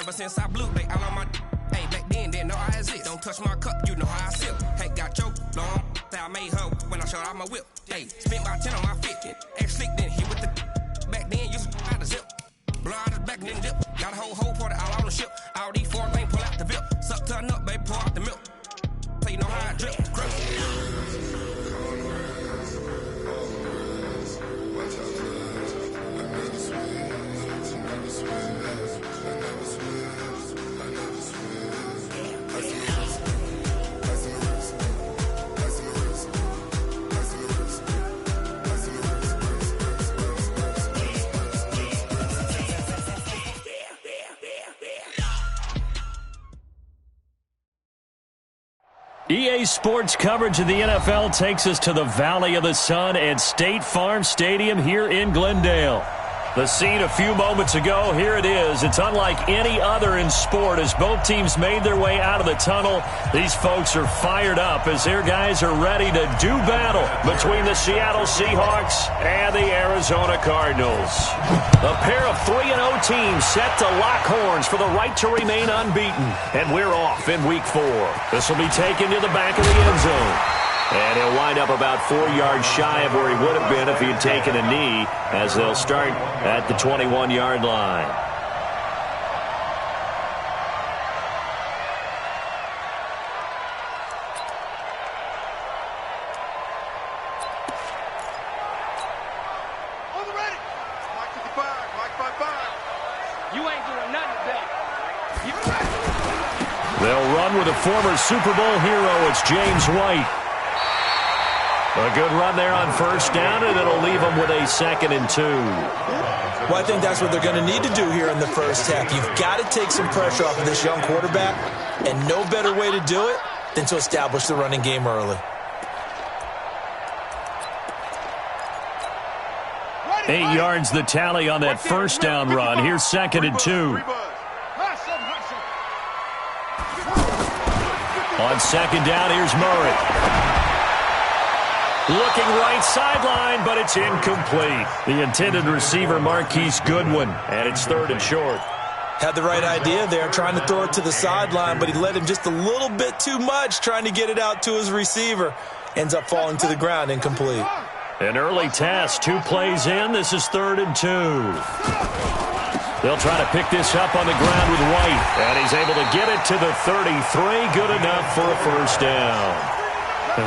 Ever since I blew, they all on my. Hey, back then, didn't know I exist. Don't touch my cup, you know how I sip. Hey, got your long. I made her when I showed out my whip. Hey, spent about 10 on my fit. Ex slick, then hit with the. Back then, used to out the zip. Blow out his back, then dip. Got a whole party all on the ship. All these four things pull out the VIP. Suck, turn up, baby, pour out the milk. So you know how I drip. EA Sports coverage of the NFL takes us to the Valley of the Sun at State Farm Stadium here in Glendale. The scene a few moments ago, here it is. It's unlike any other in sport as both teams made their way out of the tunnel. These folks are fired up as their guys are ready to do battle between the Seattle Seahawks and the Arizona Cardinals. A pair of 3-0 teams set to lock horns for the right to remain unbeaten. And we're off in Week 4. This will be taken to the back of the end zone. And he'll wind up about 4 yards shy of where he would have been if he had taken a knee, as they'll start at the 21-yard line. On the ready. Mike 55, Mike 55. You ain't doing nothing today. They'll run with a former Super Bowl hero. It's James White. A good run there on first down, and it'll leave them with a 2nd and 2. Well, I think that's what they're going to need to do here in the first half. You've got to take some pressure off of this young quarterback, and no better way to do it than to establish the running game early. 8 yards the tally on that first down run. Here's 2nd and 2. On 2nd down, here's Murray. Looking right sideline, but it's incomplete. The intended receiver, Marquise Goodwin, and it's 3rd and short. Had the right idea there, trying to throw it to the sideline, but he led him just a little bit too much, trying to get it out to his receiver. Ends up falling to the ground, incomplete. An early test, 2 plays in. This is 3rd and 2. They'll try to pick this up on the ground with White, and he's able to get it to the 33. Good enough for a first down.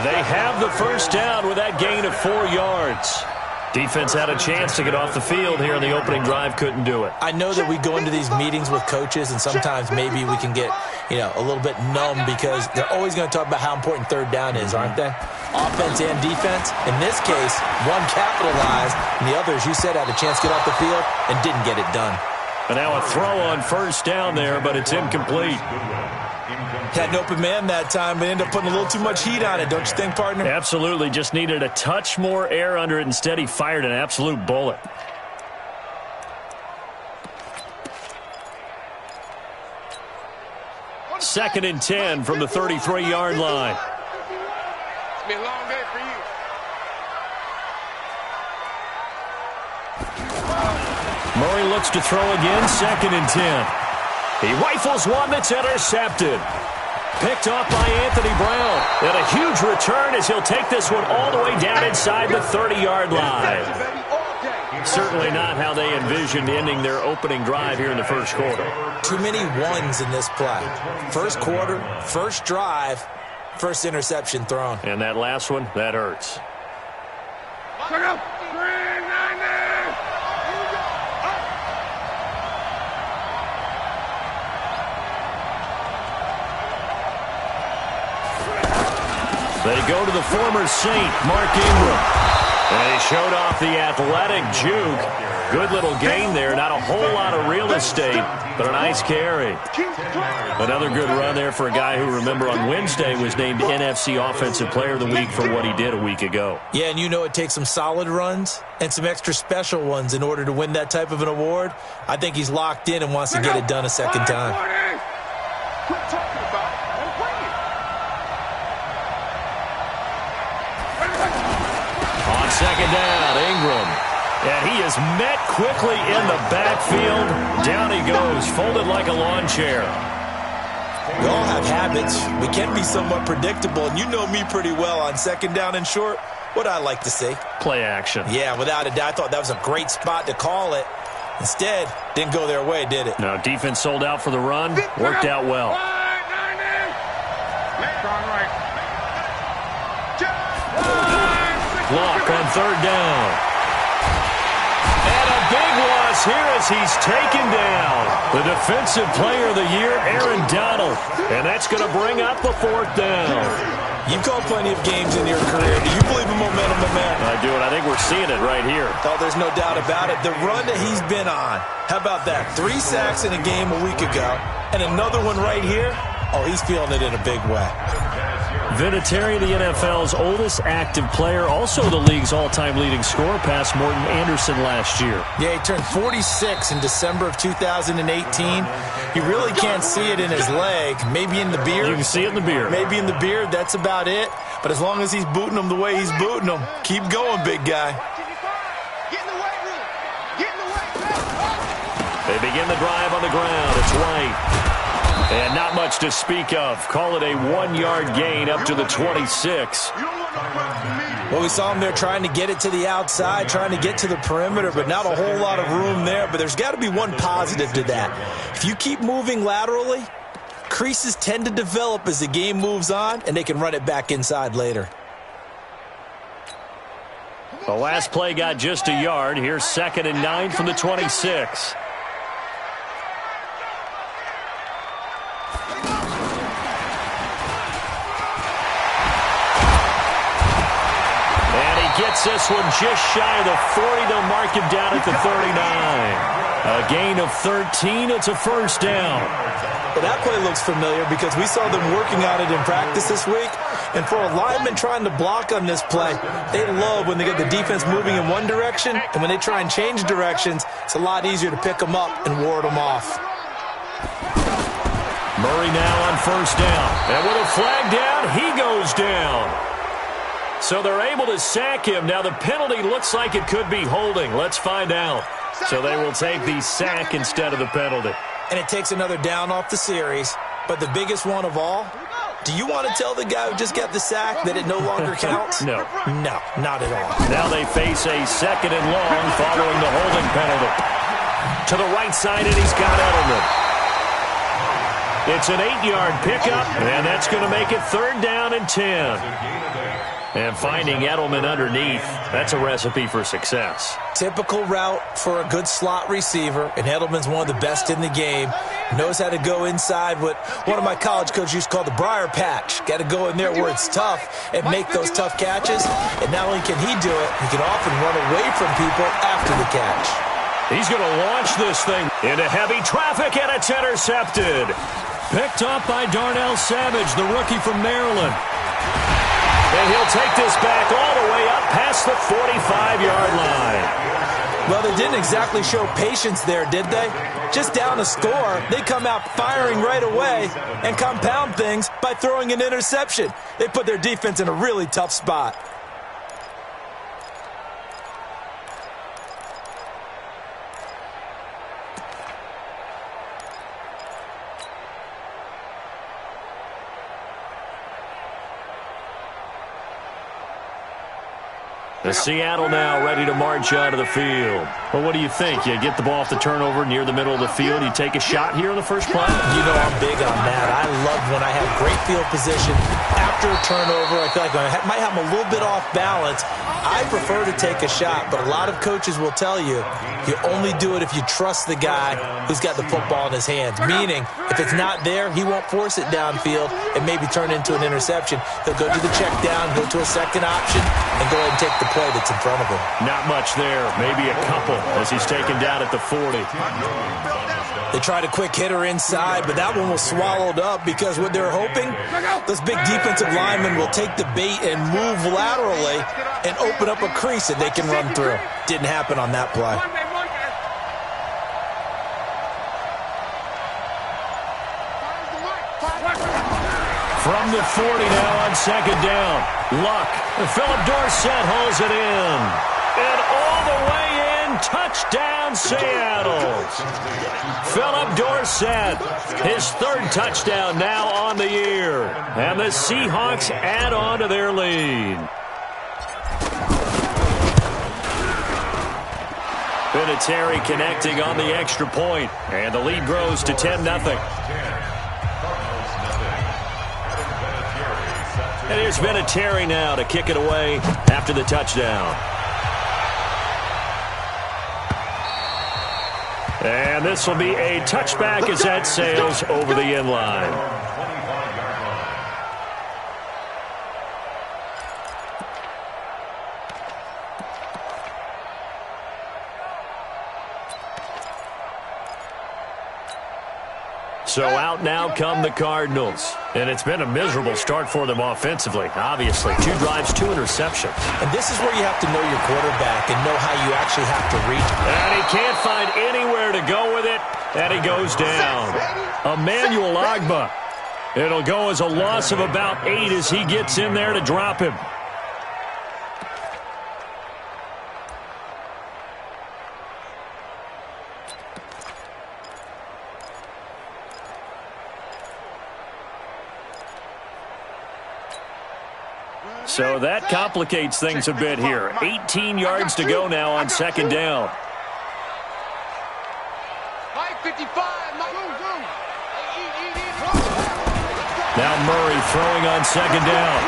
They have the first down with that gain of 4 yards. Defense had a chance to get off the field here in the opening drive, couldn't do it. I know that we go into these meetings with coaches, and sometimes maybe we can get, a little bit numb because they're always going to talk about how important 3rd down is, aren't they? Offense and defense. In this case, one capitalized, and the other, as you said, had a chance to get off the field and didn't get it done. And now a throw on first down there, but it's incomplete. Had an open man that time, but ended up putting a little too much heat on it, don't you think, partner? Absolutely. Just needed a touch more air under it. Instead, he fired an absolute bullet. Second and 10 from the 33-yard line. It's been a long day for you. Murray looks to throw again, 2nd and 10. He rifles one that's intercepted. Picked off by Anthony Brown. And a huge return as he'll take this one all the way down inside the 30-yard line. Certainly not how they envisioned ending their opening drive here in the first quarter. Too many ones in this play. First quarter, first drive, first interception thrown. And that last one, that hurts. They go to the former Saint, Mark Ingram. And he showed off the athletic juke. Good little gain there. Not a whole lot of real estate, but a nice carry. Another good run there for a guy who, remember, on Wednesday was named NFC Offensive Player of the Week for what he did a week ago. Yeah, and it takes some solid runs and some extra special ones in order to win that type of an award. I think he's locked in and wants to get it done a second time. Quit talking about it. Let him bring it. On second down, Ingram. And he is met quickly in the backfield. Down he goes, folded like a lawn chair. We all have habits. We can be somewhat predictable, and you know me pretty well on second down and short. What I like to see. Play action. Yeah, without a doubt. I thought that was a great spot to call it. Instead, didn't go their way, did it? No, defense sold out for the run. Worked out well. Block on third down. And a big loss here as he's taken down. The defensive player of the year, Aaron Donald. And that's going to bring up a fourth down. You've called plenty of games in your career. Do you believe in momentum, my man? I do, and I think we're seeing it right here. Oh, there's no doubt about it. The run that he's been on. How about that? 3 sacks in a game a week ago. And another one right here. Oh, he's feeling it in a big way. Vinatieri, the NFL's oldest active player, also the league's all-time leading scorer, past Morton Anderson last year. Yeah, he turned 46 in December of 2018. You really can't see it in his leg. Maybe in the beard. You can see it in the beard. Maybe in the beard. That's about it. But as long as he's booting them the way he's booting them, keep going, big guy. They begin the drive on the ground. It's White. And not much to speak of. Call it a 1-yard gain up to the 26. Well, we saw him there trying to get it to the outside, trying to get to the perimeter, but not a whole lot of room there. But there's got to be one positive to that. If you keep moving laterally, creases tend to develop as the game moves on, and they can run it back inside later. The last play got just a yard. Here's 2nd and 9 from the 26. Gets this one just shy of the 40. They'll mark him down at the 39. A gain of 13. It's a first down. Well, that play looks familiar because we saw them working on it in practice this week. And for a lineman trying to block on this play, they love when they get the defense moving in one direction. And when they try and change directions, it's a lot easier to pick them up and ward them off. Murray now on first down. And with a flag down, he goes down. So they're able to sack him. Now the penalty looks like it could be holding. Let's find out. So they will take the sack instead of the penalty. And it takes another down off the series. But the biggest one of all, do you want to tell the guy who just got the sack that it no longer counts? No. No, not at all. Now they face a 2nd and long following the holding penalty. To the right side, and he's got Edelman. It's an 8-yard pickup, and that's going to make it 3rd down and 10. And finding Edelman underneath, that's a recipe for success. Typical route for a good slot receiver, and Edelman's one of the best in the game. Knows how to go inside what one of my college coaches used to call the briar patch. Got to go in there where it's tough and make those tough catches. And not only can he do it, he can often run away from people after the catch. He's going to launch this thing into heavy traffic, and it's intercepted. Picked up by Darnell Savage, the rookie from Maryland. And he'll take this back all the way up past the 45-yard line. Well, they didn't exactly show patience there, did they? Just down a score, they come out firing right away and compound things by throwing an interception. They put their defense in a really tough spot. The Seattle now ready to march out of the field. Well, what do you think? You get the ball off the turnover near the middle of the field. You take a shot here on the first play? You know I'm big on that. I love when I have great field position after a turnover. I feel like I might have them a little bit off balance. I prefer to take a shot, but a lot of coaches will tell you, you only do it if you trust the guy who's got the football in his hands. Meaning, if it's not there, he won't force it downfield and maybe turn into an interception. He'll go to the check down, go to a second option, and go ahead and take the play that's in front of him. Not much there. Maybe a couple as he's taken down at the 40. They tried a quick hitter inside, but that one was swallowed up because what they're hoping, those big defensive linemen will take the bait and move laterally and open up a crease that they can run through. Didn't happen on that play. From the 40 now on second down. Luck. Philip Dorsett hauls it in. And all the way in touchdown, Seattle. Philip Dorsett, his third touchdown now on the year. And the Seahawks add on to their lead. Vinatieri connecting on the extra point, and the lead grows to 10-0. And here's Vinatieri now to kick it away after the touchdown. And this will be a touchback as that sails over the end line. So out now come the Cardinals. And it's been a miserable start for them offensively. Obviously, 2 drives, 2 interceptions. And this is where you have to know your quarterback and know how you actually have to reach. And he can't find anywhere to go with it. And he goes down. Emmanuel Ogbah. It'll go as a loss of about 8 as he gets in there to drop him. So that complicates things a bit here. 18 yards to go now on second down. Now Murray throwing on second down.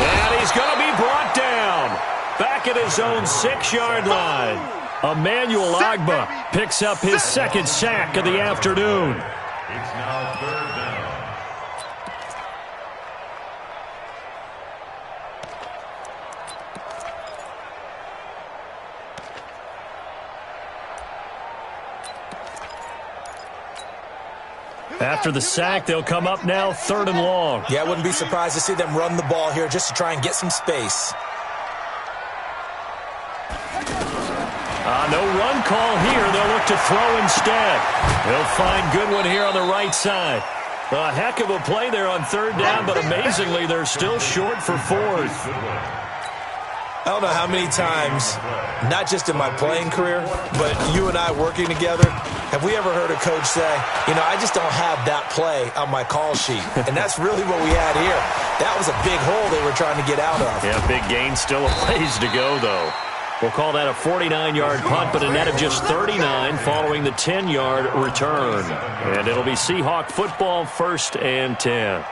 And he's going to be brought down. Back at his own 6-yard line. Emmanuel Ogbah picks up his second sack of the afternoon. It's now third down. After the sack, they'll come up now 3rd and long. Yeah, I wouldn't be surprised to see them run the ball here just to try and get some space. No run call here. They'll look to throw instead. They'll find Goodwin here on the right side. A heck of a play there on 3rd down, but amazingly, they're still short for 4th. I don't know how many times, not just in my playing career, but you and I working together, have we ever heard a coach say, you know, I just don't have that play on my call sheet. And that's really what we had here. That was a big hole they were trying to get out of. Yeah, big gain, still a ways to go, though. We'll call that a 49-yard punt, but a net of just 39 following the 10-yard return. And it'll be Seahawk football, 1st and 10.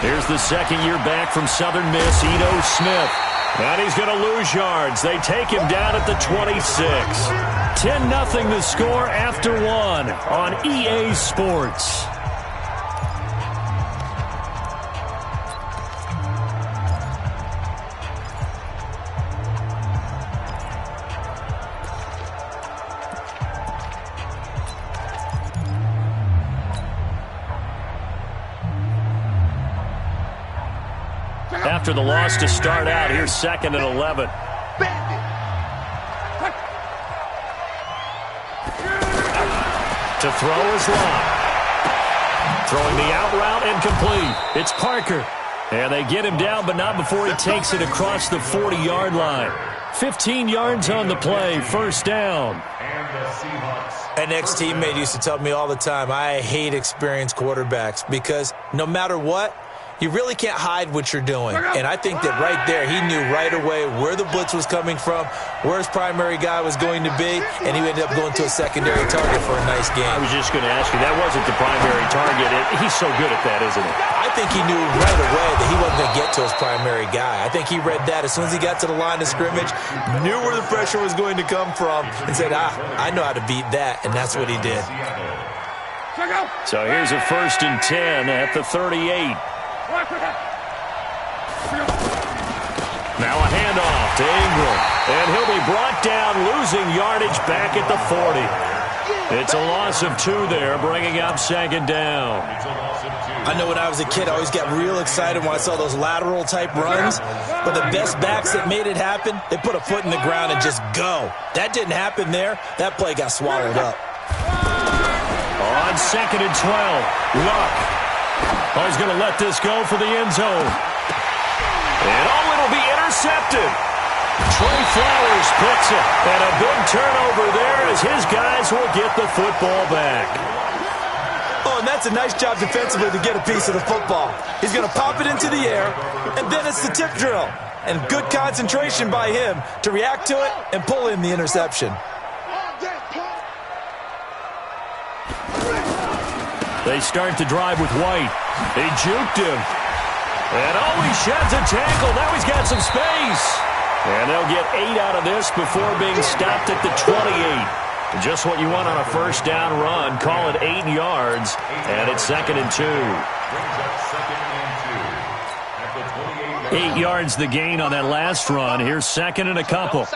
Here's the second year back from Southern Miss, Ito Smith. And he's going to lose yards. They take him down at the 26. 10-0 the score after 1 on EA Sports. After the loss to start out, here's 2nd and 11. To throw is long. Throwing the out route and complete. It's Parker. And they get him down, but not before he takes it across the 40-yard line. 15 yards on the play, 1st down. An ex-teammate used to tell me all the time, I hate experienced quarterbacks because no matter what, you really can't hide what you're doing. And I think that right there, he knew right away where the blitz was coming from, where his primary guy was going to be, and he ended up going to a secondary target for a nice game. I was just going to ask you, that wasn't the primary target. He's so good at that, isn't he? I think he knew right away that he wasn't going to get to his primary guy. I think he read that as soon as he got to the line of scrimmage, knew where the pressure was going to come from, and said, I know how to beat that, and that's what he did. So here's a 1st and 10 at the 38. Now a handoff to Ingram, and he'll be brought down, losing yardage back at the 40. It's a loss of 2 there, bringing up second down. I know when I was a kid, I always got real excited when I saw those lateral-type runs. But the best backs that made it happen, they put a foot in the ground and just go. That didn't happen there. That play got swallowed up. On second and 12, Luck. Oh, he's going to let this go for the end zone. And it'll be intercepted. Trey Flowers picks it. And a big turnover there as his guys will get the football back. Oh, and that's a nice job defensively to get a piece of the football. He's going to pop it into the air, and then it's the tip drill. And good concentration by him to react to it and pull in the interception. They start to drive with White. They juked him. And he sheds a tackle. Now he's got some space. And they'll get 8 out of this before being stopped at the 28. Just what you want on a first down run. Call it 8 yards. And it's second and 2. 8 yards the gain on that last run. Here's second and a couple.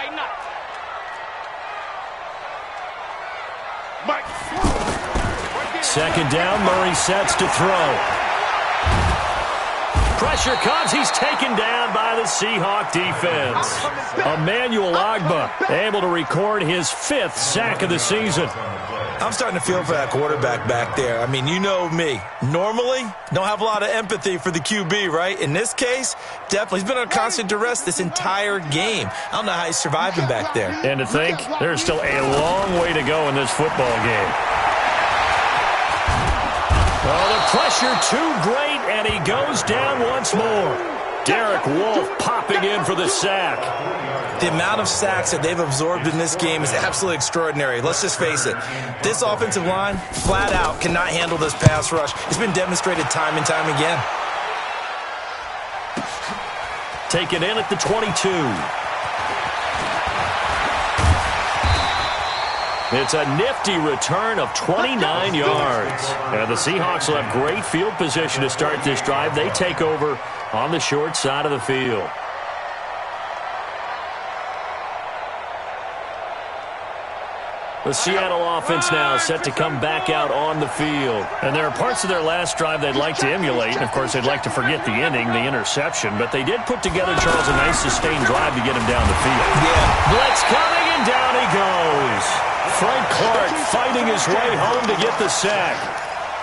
Second down, Murray sets to throw. Pressure comes, he's taken down by the Seahawk defense. Emmanuel Ogbah able to record his 5th sack of the season. I'm starting to feel for that quarterback back there. I mean, you know me. Normally, don't have a lot of empathy for the QB, right? In this case, definitely. He's been on constant duress this entire game. I don't know how he's surviving back there. And to think, there's still a long way to go in this football game. Oh, the pressure too great, and he goes down once more. Derek Wolfe popping in for the sack. The amount of sacks that they've absorbed in this game is absolutely extraordinary. Let's just face it. This offensive line, flat out, cannot handle this pass rush. It's been demonstrated time and time again. Taken in at the 22. It's a nifty return of 29 yards. And the Seahawks will have great field position to start this drive. They take over on the short side of the field. The Seattle offense now set to come back out on the field. And there are parts of their last drive they'd like to emulate. And, of course, they'd like to forget the ending, the interception. But they did put together, Charles, a nice sustained drive to get him down the field. Yeah. Blitz coming, and down he goes. Frank Clark fighting his way home to get the sack.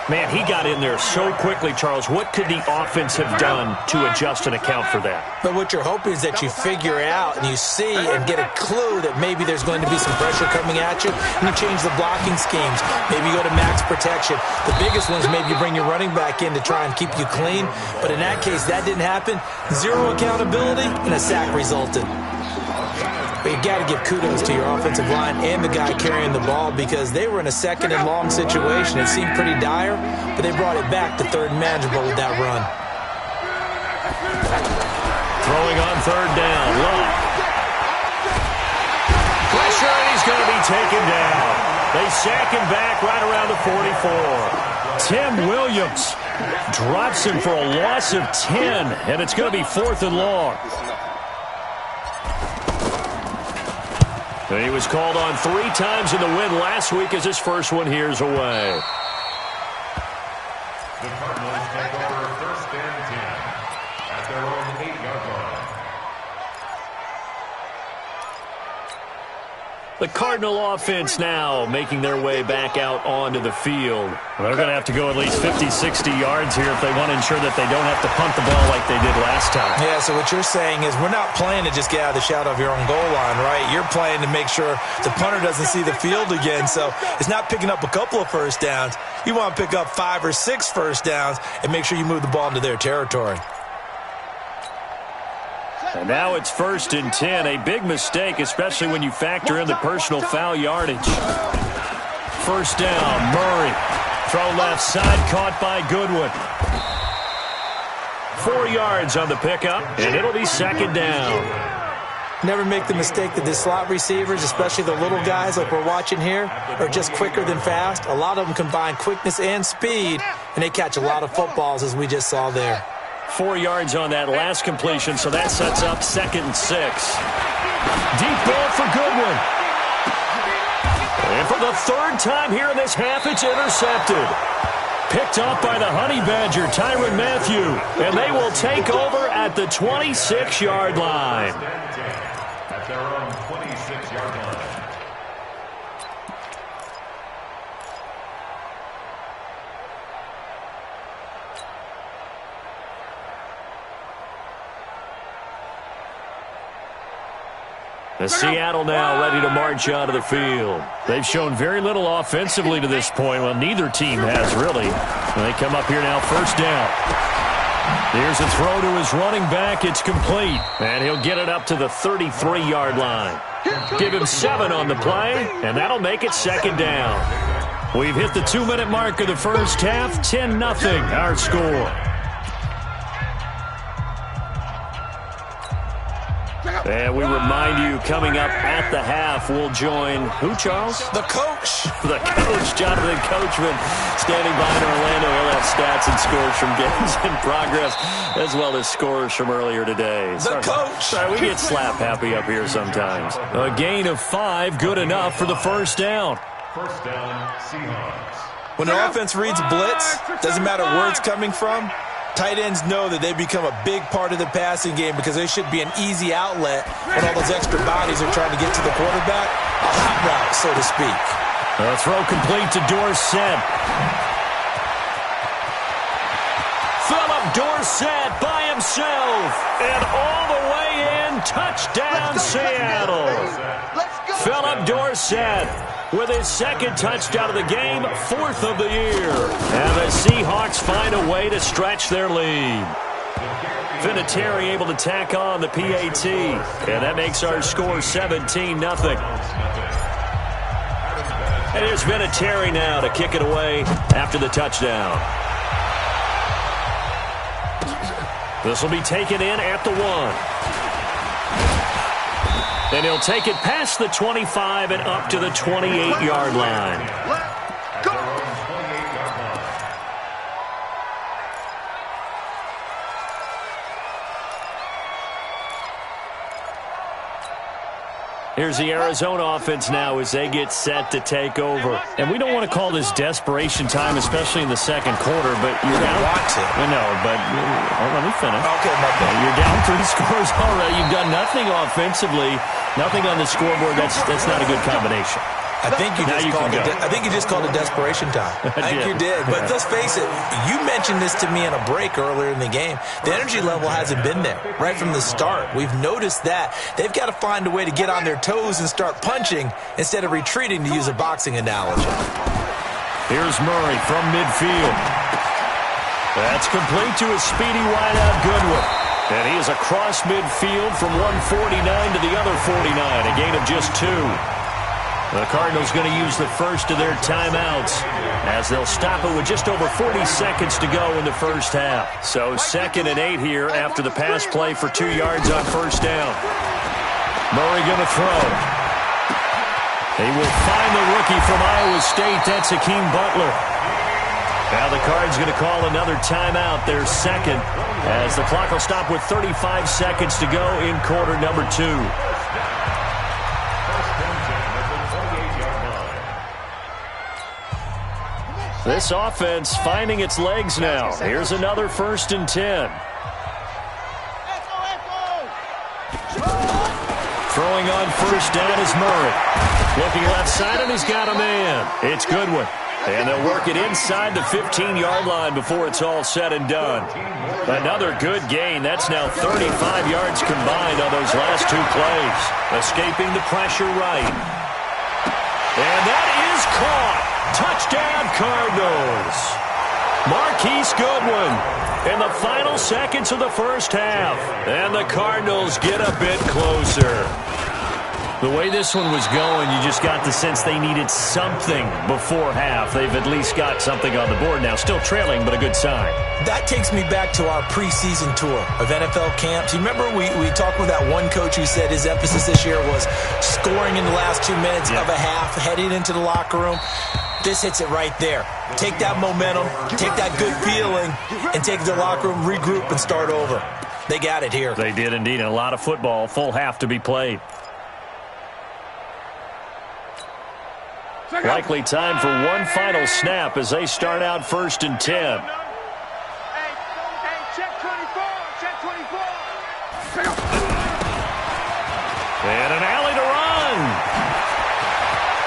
Man, he got in there so quickly, Charles. What could the offense have done to adjust and account for that? But what you're hoping is that you figure out and you see and get a clue that maybe there's going to be some pressure coming at you, and you change the blocking schemes. Maybe you go to max protection. The biggest one is maybe you bring your running back in to try and keep you clean. But in that case, that didn't happen. Zero accountability, and a sack resulted. But you got to give kudos to your offensive line and the guy carrying the ball, because they were in a second and long situation. It seemed pretty dire, but they brought it back to third and manageable with that run. Throwing on third down. Luck. Pressure, and he's going to be taken down. They sack him back right around the 44. Tim Williams drops him for a loss of 10, and it's going to be 4th and long. He was called on 3 times in the win last week as his first one here's away. The Cardinals take over 1st and 10 at their own 8-yard line. The Cardinal offense now making their way back out onto the field. They're going to have to go at least 50, 60 yards here if they want to ensure that they don't have to punt the ball like they did last time. Yeah, so what you're saying is we're not playing to just get out of the shadow of your own goal line, right? You're playing to make sure the punter doesn't see the field again. So it's not picking up a couple of first downs. You want to pick up 5 or 6 first downs and make sure you move the ball into their territory. And now it's 1st and 10. A big mistake, especially when you factor in the personal foul yardage. First down, Murray. Throw left side, caught by Goodwin. 4 yards on the pickup, and it'll be second down. Never make the mistake that the slot receivers, especially the little guys like we're watching here, are just quicker than fast. A lot of them combine quickness and speed, and they catch a lot of footballs, as we just saw there. 4 yards on that last completion, so that sets up 2nd and 6. Deep ball for Goodwin. And for the the third time here in this half, it's intercepted. Picked off by the Honey Badger, Tyrann Mathieu. And they will take over at the 26-yard line. At their own 26-yard line. The Seattle now ready to march onto the field. They've shown very little offensively to this point. Well, neither team has really. And they come up here now, first down. Here's a throw to his running back. It's complete. And he'll get it up to the 33-yard line. Give him 7 on the play, and that'll make it second down. We've hit the 2-minute mark of the first half. 10-0 our score. And we remind you, coming up at the half, we'll join who, Charles? The coach. The coach, Jonathan Coachman, standing by in Orlando. He'll have stats and scores from games in progress, as well as scores from earlier today. Coach. Sorry, we get slap happy up here sometimes. A gain of 5, good enough for the first down. First down, Seahawks. When the offense reads blitz, doesn't matter where it's coming from, tight ends know that they become a big part of the passing game because they should be an easy outlet when all those extra bodies are trying to get to the quarterback. A hot route, so to speak. A throw complete to Dorsett. Philip Dorsett by himself. And all the way in, touchdown Seattle. Philip Dorsett with his second touchdown of the game, 4th of the year. And the Seahawks find a way to stretch their lead. Vinatieri able to tack on the PAT. And that makes our score 17-0. And here's Vinatieri now to kick it away after the touchdown. This will be taken in at the 1. And he'll take it past the 25 and up to the 28-yard line. At their own 28-yard line. Here's the Arizona offense now as they get set to take over. And we don't want to call this desperation time, especially in the second quarter, but you're down. Want to. I know, but let me finish. Okay, my bad. You're down 3 scores already. You've done nothing offensively, nothing on the scoreboard. That's not a good combination. I think you just called it desperation time. I think you did. But let's face it, you mentioned this to me in a break earlier in the game. The energy level hasn't been there right from the start. We've noticed that. They've got to find a way to get on their toes and start punching instead of retreating, to use a boxing analogy. Here's Murray from midfield. That's complete to a speedy wideout Goodwin. And he is across midfield from 149 to the other 49, a gain of just 2. The Cardinals going to use the first of their timeouts as they'll stop it with just over 40 seconds to go in the first half. So 2nd and 8 here after the pass play for 2 yards on first down. Murray going to throw. They will find the rookie from Iowa State. That's Hakeem Butler. Now the Cards going to call another timeout, their second, as the clock will stop with 35 seconds to go in quarter number 2. This offense finding its legs now. Here's another 1st and 10. Throwing on first down is Murray. Looking left side, and he's got a man. It's Goodwin. And they'll work it inside the 15-yard line before it's all said and done. Another good gain. That's now 35 yards combined on those last 2 plays. Escaping the pressure right. And that is caught. Touchdown, Cardinals. Marquise Goodwin in the final seconds of the first half. And the Cardinals get a bit closer. The way this one was going, you just got the sense they needed something before half. They've at least got something on the board now. Still trailing, but a good sign. That takes me back to our preseason tour of NFL camps. You remember we talked with that one coach who said his emphasis this year was scoring in the last 2 minutes of a half, heading into the locker room. This hits it right there. Take that momentum, take that good feeling, and take it to the locker room, regroup, and start over. They got it here. They did indeed, and a lot of football, full half to be played. Likely time for one final snap as they start out 1st and 10. Hey, check 24. Check 24. And an alley to run.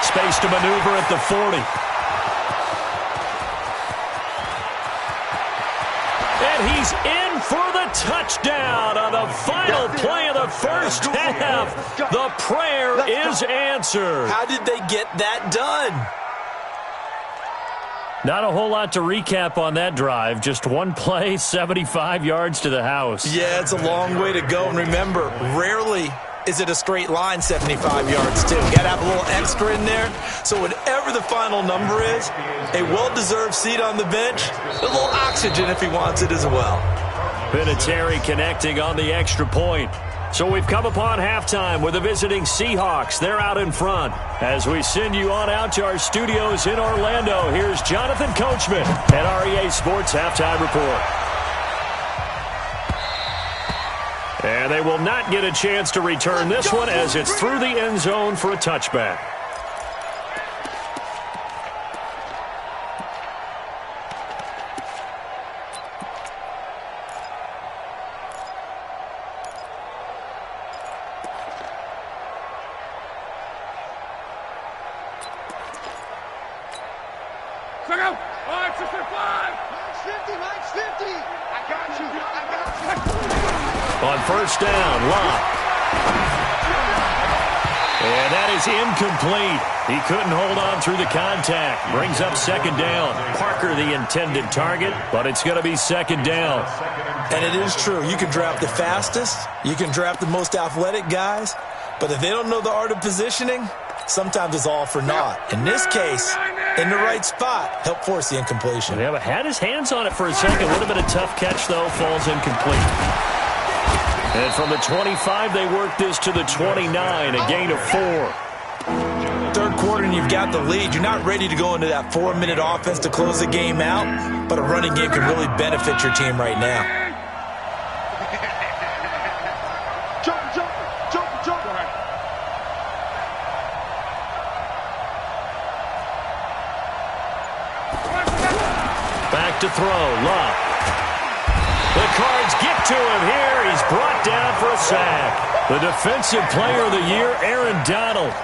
Space to maneuver at the 40. And he's in for the touchdown on the final play of the first half. The prayer is answered. How did they get that done? Not a whole lot to recap on that drive. Just one play, 75 yards to the house. Yeah, it's a long way to go. And remember, rarely is it a straight line 75 yards, too. Got to have a little extra in there. So whatever the final number is, a well-deserved seat on the bench, a little oxygen if he wants it as well. Vinatieri connecting on the extra point. So we've come upon halftime with the visiting Seahawks. They're out in front. As we send you on out to our studios in Orlando, here's Jonathan Coachman at our EA Sports Halftime Report. And they will not get a chance to return this one as it's through the end zone for a touchback. On first down, Lott. And that is incomplete. He couldn't hold on through the contact. Brings up second down. Parker the intended target, but it's going to be second down. And it is true. You can draft the fastest. You can draft the most athletic guys. But if they don't know the art of positioning, sometimes it's all for naught. In this case, in the right spot, help force the incompletion. Yeah, but had his hands on it for a second. Would have been a tough catch, though. Falls incomplete. And from the 25, they work this to the 29, a gain of 4. Third quarter, and you've got the lead. You're not ready to go into that 4-minute offense to close the game out, but a running game can really benefit your team right now. Back to throw, Lott. The Cards get to him here. He's brought down for a sack. The Defensive Player of the Year, Aaron Donald.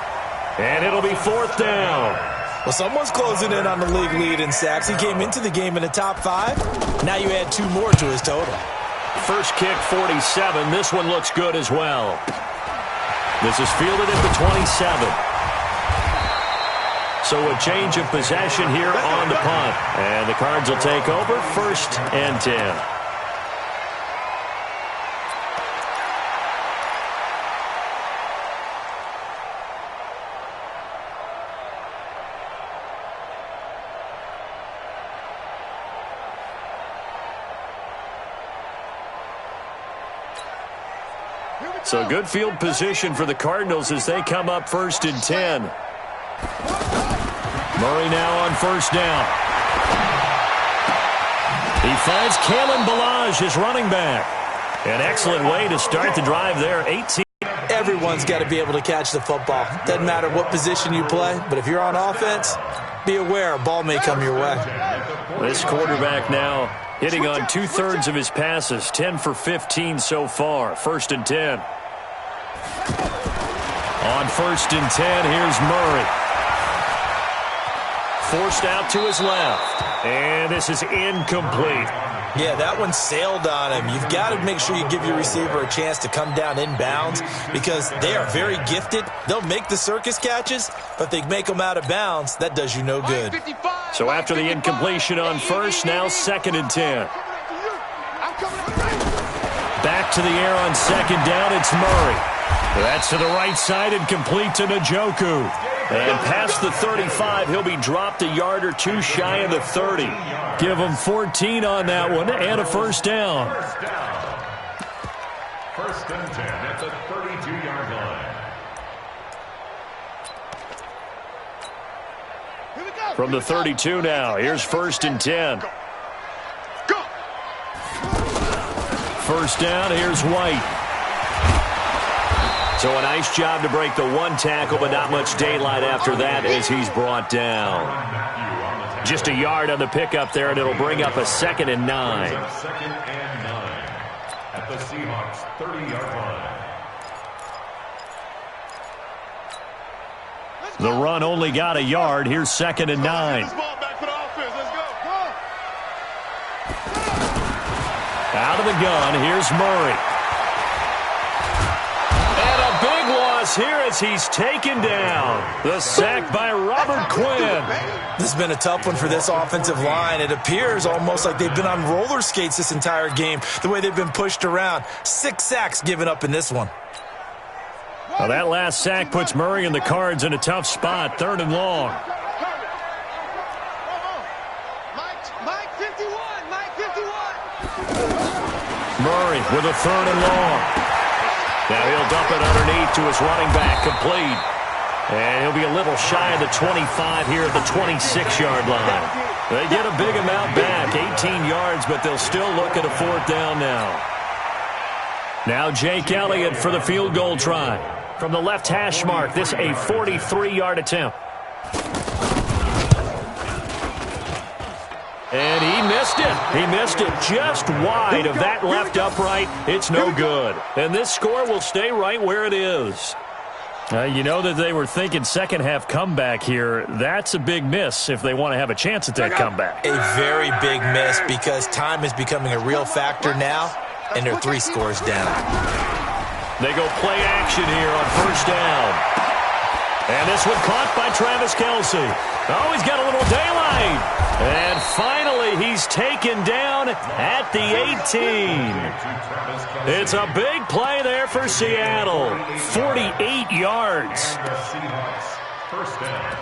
And it'll be fourth down. Well, someone's closing in on the league lead in sacks. He came into the game in the top 5. Now you add 2 more to his total. First kick, 47. This one looks good as well. This is fielded at the 27. So a change of possession here on the punt. And the Cards will take over 1st and 10. So good field position for the Cardinals as they come up 1st and 10. Murray now on first down. He finds Kalen Ballage, his running back. An excellent way to start the drive there. 18. Everyone's got to be able to catch the football. Doesn't matter what position you play, but if you're on offense, be aware a ball may come your way. This quarterback now hitting on 2/3 of his passes, 10 for 15 so far. 1st and 10. On 1st and 10, here's Murray. Forced out to his left. And this is incomplete. Yeah, that one sailed on him. You've got to make sure you give your receiver a chance to come down inbounds because they are very gifted. They'll make the circus catches, but if they make them out of bounds, that does you no good. So after the incompletion on first, now 2nd and 10. Back to the air on 2nd down, it's Murray. That's to the right side and complete to Njoku. And past the 35, he'll be dropped a yard or 2 shy of the 30. Give him 14 on that one and a first down. 1st and 10 at the 32-yard line. From the 32 now, here's 1st and 10. First down, here's White. So a nice job to break the one tackle, but not much daylight after that as he's brought down. Just a yard on the pickup there, and it'll bring up a 2nd and 9. 2nd and 9 at the Seahawks 30-yard line. The run only got a yard. Here's 2nd and 9. Out of the gun, here's Murray. And a big loss here as he's taken down. The sack by Robert Quinn. This has been a tough one for this offensive line. It appears almost like they've been on roller skates this entire game, the way they've been pushed around. 6 sacks given up in this one. Well, that last sack puts Murray and the Cards in a tough spot, 3rd and long. Mike 51, Mike 51. Murray with a 3rd and long. Now he'll dump it underneath to his running back, complete. And he'll be a little shy of the 25 here at the 26-yard line. They get a big amount back, 18 yards, but they'll still look at a 4th down now. Now Jake Elliott for the field goal try. From the left hash mark, this a 43-yard attempt. And he missed it. He missed it just wide of that left upright. It's no good. And this score will stay right where it is. You know that they were thinking second half comeback here. That's a big miss if they want to have a chance at that comeback. A very big miss because time is becoming a real factor now, and they're 3 scores down. They go play action here on 1st down. And this one caught by Travis Kelce. Oh, he's got a little daylight. And finally, he's taken down at the 18. It's a big play there for Seattle. 48 yards. First down.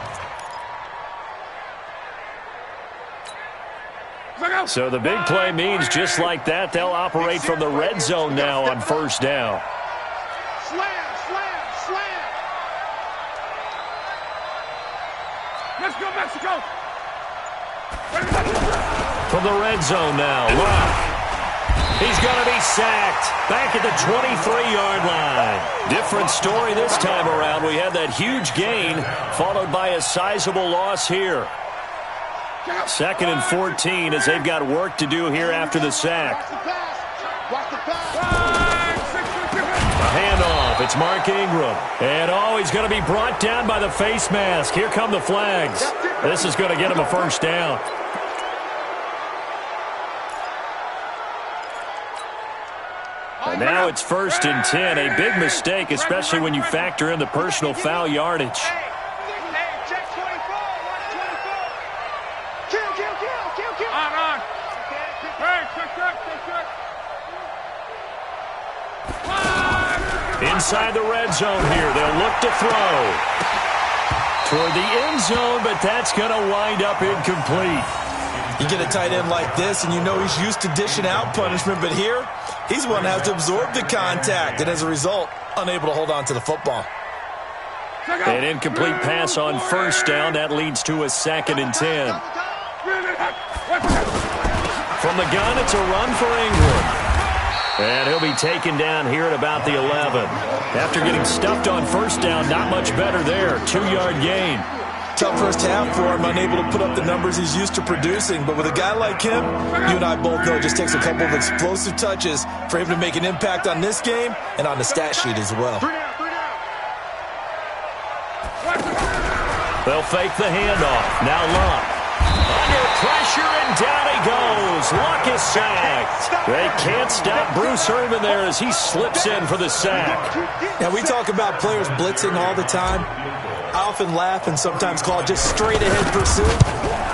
So the big play means just like that, they'll operate from the red zone now on 1st down. Slam, slam, slam. Let's go, Mexico. From the red zone now, Love. He's going to be sacked back at the 23-yard line. Different story this time around. We had that huge gain followed by a sizable loss here. 2nd and 14 as they've got work to do here after the sack. A handoff. It's Mark Ingram. And, he's going to be brought down by the face mask. Here come the flags. This is going to get him a 1st down. And now it's 1st and 10. A big mistake, especially when you factor in the personal foul yardage. Inside the red zone here. They'll look to throw toward the end zone, but that's going to wind up incomplete. You get a tight end like this, and you know he's used to dishing out punishment, but here, he's one that has to absorb the contact, and as a result, unable to hold on to the football. An incomplete pass on 1st down. That leads to a 2nd and 10. From the gun, it's a run for Ingram. And he'll be taken down here at about the 11. After getting stuffed on 1st down, not much better there. 2-yard gain. Tough first half for him, unable to put up the numbers he's used to producing. But with a guy like him, you and I both know it just takes a couple of explosive touches for him to make an impact on this game and on the stat sheet as well. They'll fake the handoff. Now Luck. Under pressure, and down he goes. Luck is sacked. They can't stop Bruce Irvin there as he slips in for the sack. Now, we talk about players blitzing all the time. I often laugh and sometimes call it just straight-ahead pursuit.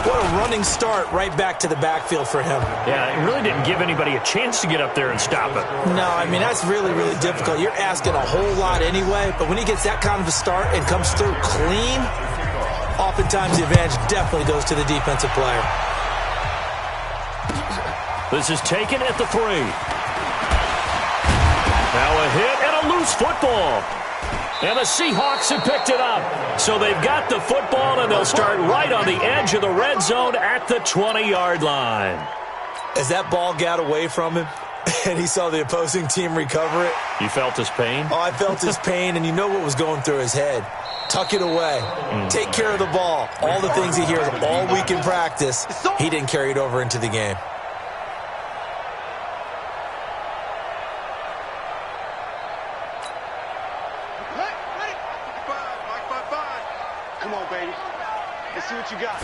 What a running start right back to the backfield for him. Yeah, it really didn't give anybody a chance to get up there and stop it. No, I mean, that's really, really difficult. You're asking a whole lot anyway, but when he gets that kind of a start and comes through clean, oftentimes the advantage definitely goes to the defensive player. This is taken at the 3. Now a hit and a loose football. And the Seahawks have picked it up. So they've got the football, and they'll start right on the edge of the red zone at the 20-yard line. As that ball got away from him, and he saw the opposing team recover it. You felt his pain? Oh, I felt his pain, and you know what was going through his head. Tuck it away. Take care of the ball. All the things he hears all week in practice, he didn't carry it over into the game. Come on, baby. Let's see what you got.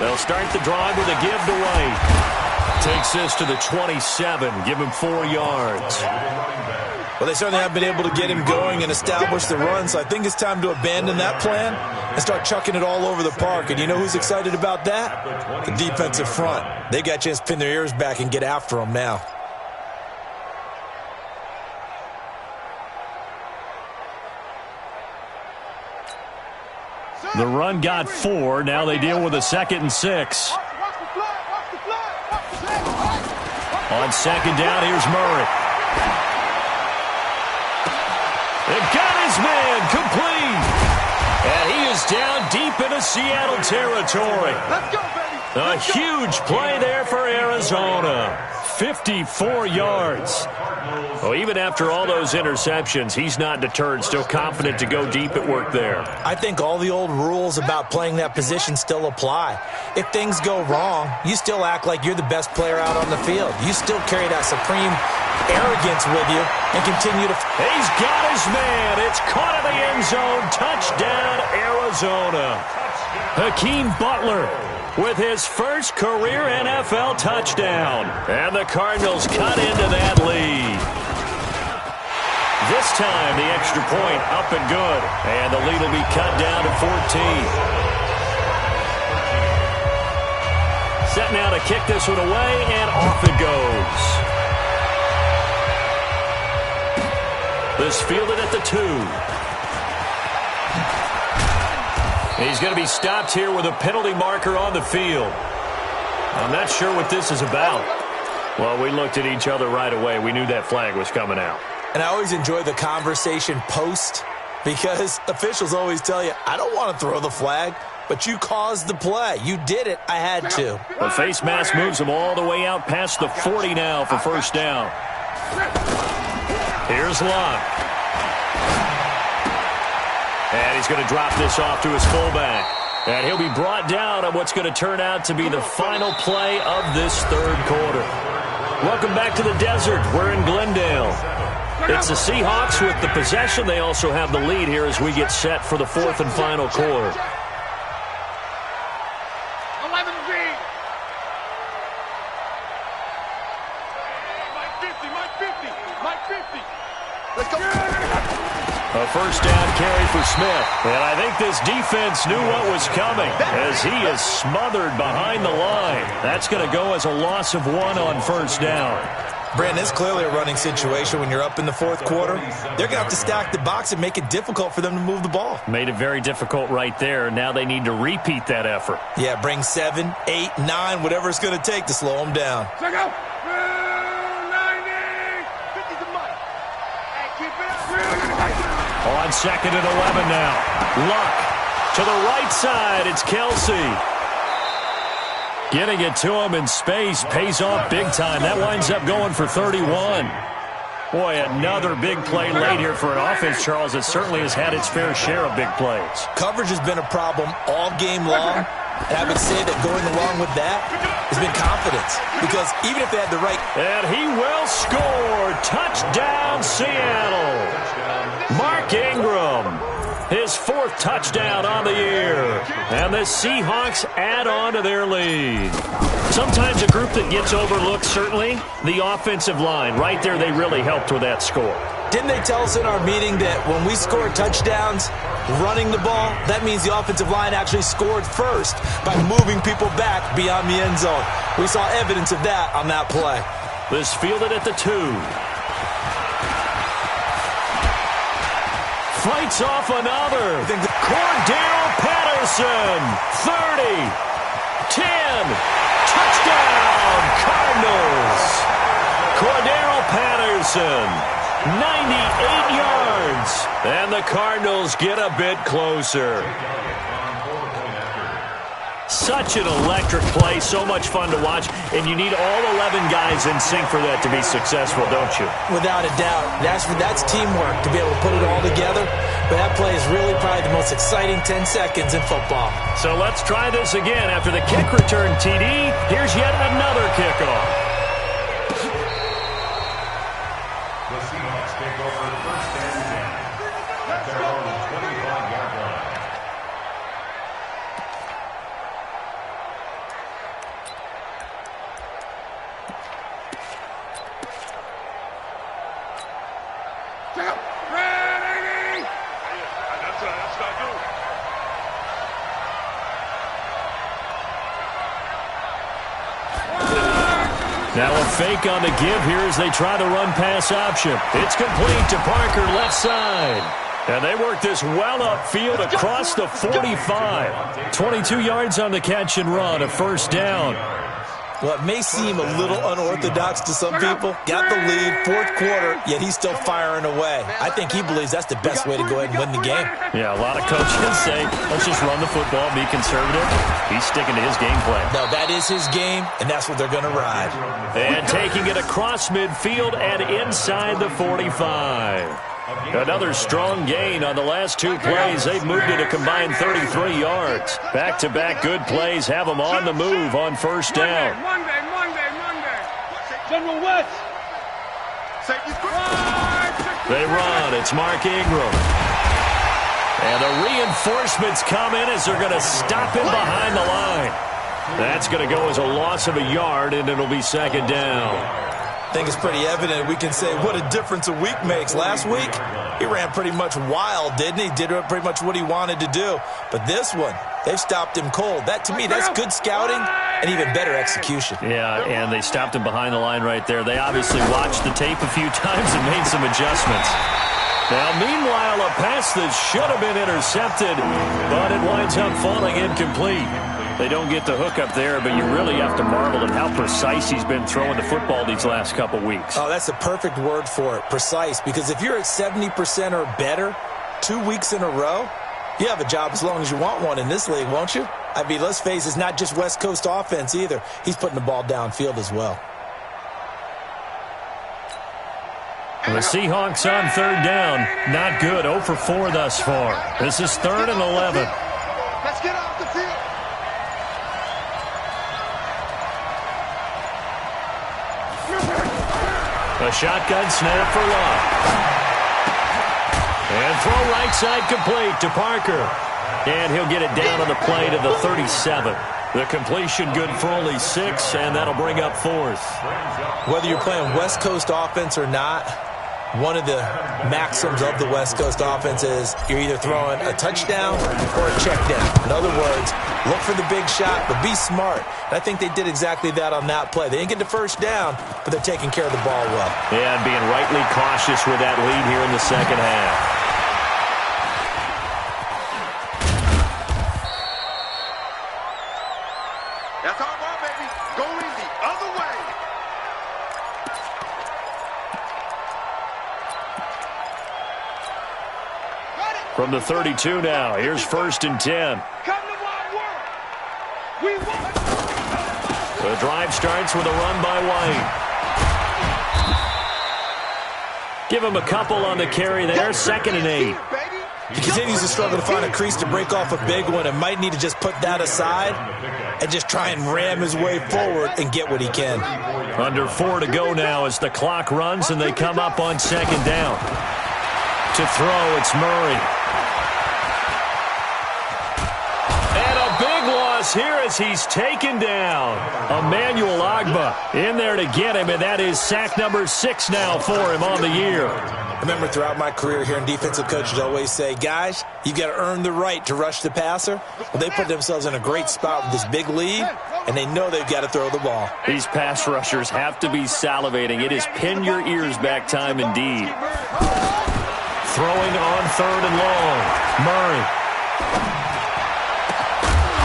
They'll start the drive with a give to White. Takes this to the 27. Give him 4 yards. Well, they certainly have been able to get him going and establish the run, so I think it's time to abandon that plan and start chucking it all over the park. And you know who's excited about that? The defensive front. They got a chance to pin their ears back and get after him now. The run got 4. Now they deal with a 2nd and 6. On 2nd down, here's Murray. They've got his man complete. And he is down deep into Seattle territory. Let's go, baby. A huge play there for Arizona. 54 yards. Well, even after all those interceptions, he's not deterred, still confident to go deep at work there. I think all the old rules about playing that position still apply. If things go wrong, you still act like you're the best player out on the field. You still carry that supreme arrogance with you and continue to... He's got his man. It's caught in the end zone. Touchdown, Arizona. Hakeem Butler with his first career NFL touchdown. And the Cardinals cut into that lead. This time, the extra point up and good. And the lead will be cut down to 14. Set now to kick this one away, and off it goes. This fielded at the 2. He's going to be stopped here with a penalty marker on the field. I'm not sure what this is about. Well, we looked at each other right away. We knew that flag was coming out. And I always enjoy the conversation post because officials always tell you, I don't want to throw the flag, but you caused the play. You did it. I had to. The face mask moves him all the way out past the 40 now for first down. Here's Locke. And he's going to drop this off to his fullback. And he'll be brought down on what's going to turn out to be the final play of this third quarter. Welcome back to the desert. We're in Glendale. It's the Seahawks with the possession. They also have the lead here as we get set for the fourth and final quarter. 11B. Mike 50. Let's go. A first down carry for Smith. And I think this defense knew what was coming as he is smothered behind the line. That's going to go as a loss of 1 on first down. Brandon, it's clearly a running situation when you're up in the fourth quarter. They're going to have to stack the box and make it difficult for them to move the ball. Made it very difficult right there. Now they need to repeat that effort. Yeah, bring 7, 8, 9, whatever it's going to take to slow them down. Check out. 90. 50 to Mike. Hey, keep it up. On 2nd and 11 now. Luck to the right side. It's Kelsey. Getting it to him in space pays off big time. That winds up going for 31. Boy, another big play late here for an offense, Charles, that certainly has had its fair share of big plays. Coverage has been a problem all game long, and I would say that going along with that has been confidence. Because even if they had the right... And he will score. Touchdown, Seattle. Mark Ingram. His 4th touchdown on the year. And the Seahawks add on to their lead. Sometimes a group that gets overlooked, certainly, the offensive line. Right there, they really helped with that score. Didn't they tell us in our meeting that when we score touchdowns running the ball, that means the offensive line actually scored first by moving people back beyond the end zone? We saw evidence of that on that play. This fielded at the 2. Fights off another. Cordero Patterson. 30. 10. Touchdown, Cardinals. Cordero Patterson. 98 yards. And the Cardinals get a bit closer. Such an electric play, so much fun to watch, and you need all 11 guys in sync for that to be successful, don't you? Without a doubt. That's teamwork to be able to put it all together. But that play is really probably the most exciting 10 seconds in football. So let's try this again. After the kick return TD, here's yet another kickoff. The Seahawks take over first and 10 at their own 25-yard line. Now a fake on the give here as they try to run pass option. It's complete to Parker, left side. And they work this well upfield across the 45. 22 yards on the catch and run, a first down. Well, it may seem a little unorthodox to some people. Got the lead, fourth quarter, yet he's still firing away. I think he believes that's the best way to go ahead and win the game. Yeah, a lot of coaches say, let's just run the football, be conservative. He's sticking to his game plan. No, that is his game, and that's what they're going to ride. And taking it across midfield and inside the 45. Another strong gain on the last two plays. They've moved it a combined 33 yards. Back-to-back good plays have them on the move on first down. Monday. General West. They run. It's Mark Ingram. And the reinforcements come in as they're going to stop him behind the line. That's going to go as a loss of a yard, and it'll be second down. I think it's pretty evident we can say what a difference a week makes. Last week, he ran pretty much wild, didn't he? Did pretty much what he wanted to do. But this one, they've stopped him cold. That, to me, that's good scouting and even better execution. Yeah, and they stopped him behind the line right there. They obviously watched the tape a few times and made some adjustments. Now, meanwhile, a pass that should have been intercepted, but it winds up falling incomplete. They don't get the hook up there, but you really have to marvel at how precise he's been throwing the football these last couple weeks. Oh, that's the perfect word for it, precise. Because if you're at 70% or better 2 weeks in a row, you have a job as long as you want one in this league, won't you? I mean, let's face it, it's not just West Coast offense either. He's putting the ball downfield as well. And the Seahawks on third down. Not good. 0 for 4 thus far. This is 3rd and 11. Let's get off the field. A shotgun snap for Love. And throw right side complete to Parker. And he'll get it down on the play to the 37. The completion good for only 6, and that'll bring up 4th. Whether you're playing West Coast offense or not, one of the maxims of the West Coast offense is you're either throwing a touchdown or a check down. In other words, look for the big shot, but be smart. And I think they did exactly that on that play. They didn't get the first down, but they're taking care of the ball well. Yeah, and being rightly cautious with that lead here in the second half. That's our ball, baby. Going the other way. From the 32 now, here's 1st and 10. Come to my work. We want. The drive starts with a run by White. Give him a couple on the carry there, 2nd and 8. He continues to struggle to find a crease to break off a big one and might need to just put that aside and just try and ram his way forward and get what he can. Under 4 to go now as the clock runs and they come up on 2nd down. To throw, it's Murray. And a big loss here as he's taken down. Emmanuel Agba in there to get him, and that is sack number 6 now for him on the year. I remember throughout my career here in defensive coaches always say, guys, you've got to earn the right to rush the passer. Well, they put themselves in a great spot with this big lead, and they know they've got to throw the ball. These pass rushers have to be salivating. It is pin your ears back time indeed. Throwing on 3rd and long. Murray.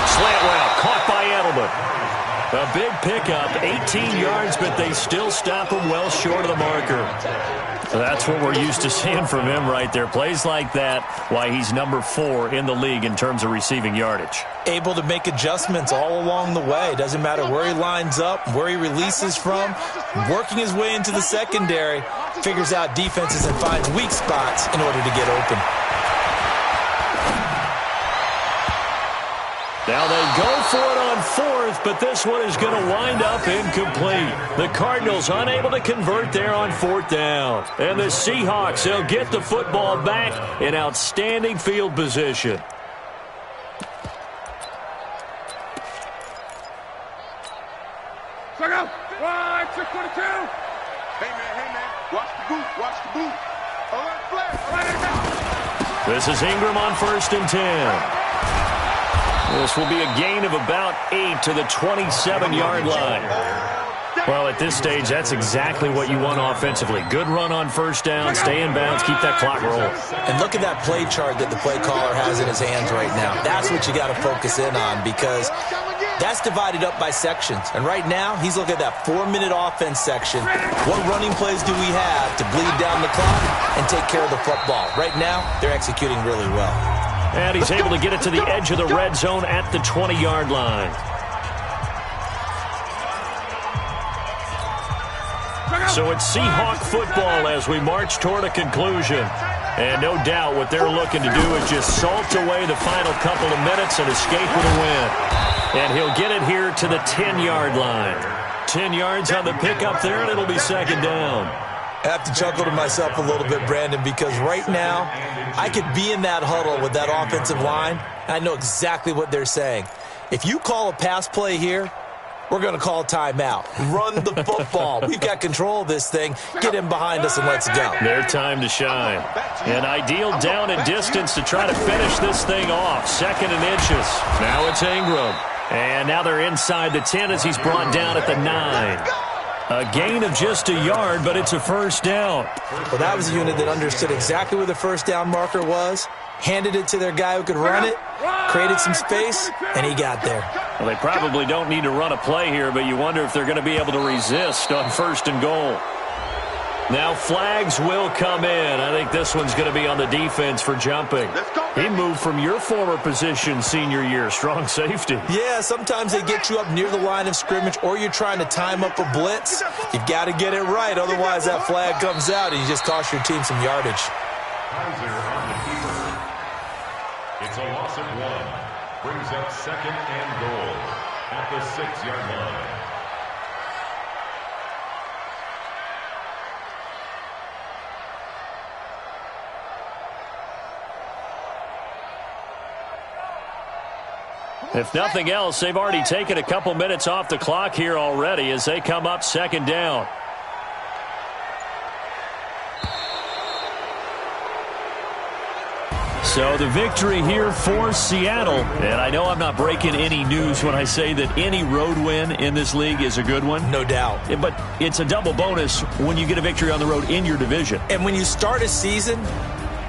Slant route caught by Edelman. A big pickup, 18 yards, but they still stop him well short of the marker. That's what we're used to seeing from him right there. Plays like that, why he's number 4 in the league in terms of receiving yardage. Able to make adjustments all along the way. Doesn't matter where he lines up, where he releases from. Working his way into the secondary, figures out defenses and finds weak spots in order to get open. Now they go for it on 4th, but this one is going to wind up incomplete. The Cardinals unable to convert there on 4th down. And the Seahawks, they'll get the football back in outstanding field position. Check out. 622. Hey, man. Watch the boot. All right, flag. All right, now. This is Ingram on 1st and 10. This will be a gain of about 8 to the 27-yard line. Well, at this stage, that's exactly what you want offensively. Good run on 1st down, stay in bounds, keep that clock rolling. And look at that play chart that the play caller has in his hands right now. That's what you got to focus in on because that's divided up by sections. And right now, he's looking at that 4-minute offense section. What running plays do we have to bleed down the clock and take care of the football? Right now, they're executing really well. And he's able to get it to the edge of the red zone at the 20-yard line. So it's Seahawk football as we march toward a conclusion. And no doubt what they're looking to do is just salt away the final couple of minutes and escape with a win. And he'll get it here to the 10-yard line. 10 yards on the pickup there, and it'll be 2nd down. I have to chuckle to myself a little bit, Brandon, because right now I could be in that huddle with that offensive line, and I know exactly what they're saying. If you call a pass play here, we're going to call a timeout. Run the football. We've got control of this thing. Get in behind us and let's go. Their time to shine. An ideal down and distance to try to finish this thing off. 2nd and inches. Now it's Ingram. And now they're inside the 10 as he's brought down at the 9. A gain of just a yard, but it's a 1st down. Well, that was a unit that understood exactly where the 1st down marker was, handed it to their guy who could run it, created some space, and he got there. Well, they probably don't need to run a play here, but you wonder if they're going to be able to resist on 1st and goal. Now flags will come in. I think this one's going to be on the defense for jumping. He moved from your former position senior year, strong safety. Yeah, sometimes they get you up near the line of scrimmage or you're trying to time up a blitz. You've got to get it right, otherwise that flag comes out and you just cost your team some yardage. Kaiser on the keeper. It's a loss of 1. Brings up 2nd and goal at the 6-yard line. If nothing else, they've already taken a couple minutes off the clock here already as they come up 2nd down. So the victory here for Seattle. And I know I'm not breaking any news when I say that any road win in this league is a good one. No doubt. But it's a double bonus when you get a victory on the road in your division. And when you start a season,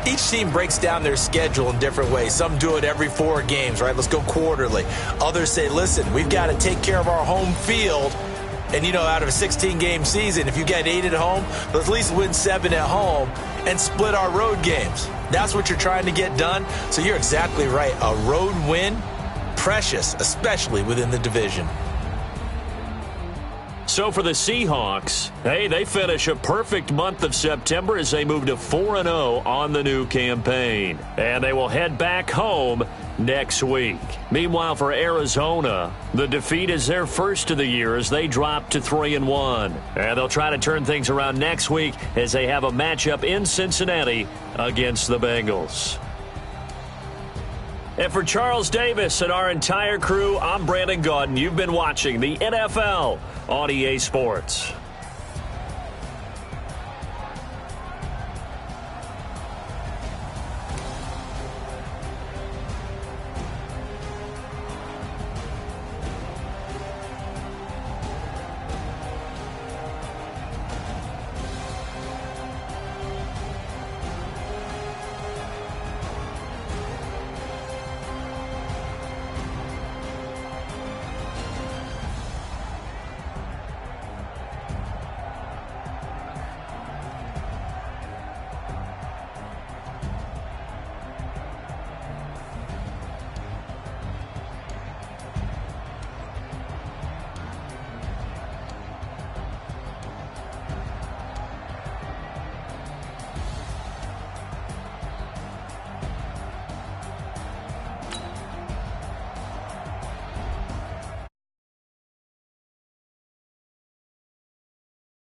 each team breaks down their schedule in different ways. Some do it every 4 games, right? Let's go quarterly. Others say, listen, we've got to take care of our home field. And, you know, out of a 16-game season, if you get 8 at home, let's at least win 7 at home and split our road games. That's what you're trying to get done. So you're exactly right. A road win, precious, especially within the division. So for the Seahawks, hey, they finish a perfect month of September as they move to 4-0 on the new campaign. And they will head back home next week. Meanwhile, for Arizona, the defeat is their first of the year as they drop to 3-1. And they'll try to turn things around next week as they have a matchup in Cincinnati against the Bengals. And for Charles Davis and our entire crew, I'm Brandon Gaudin. You've been watching the NFL on EA Sports.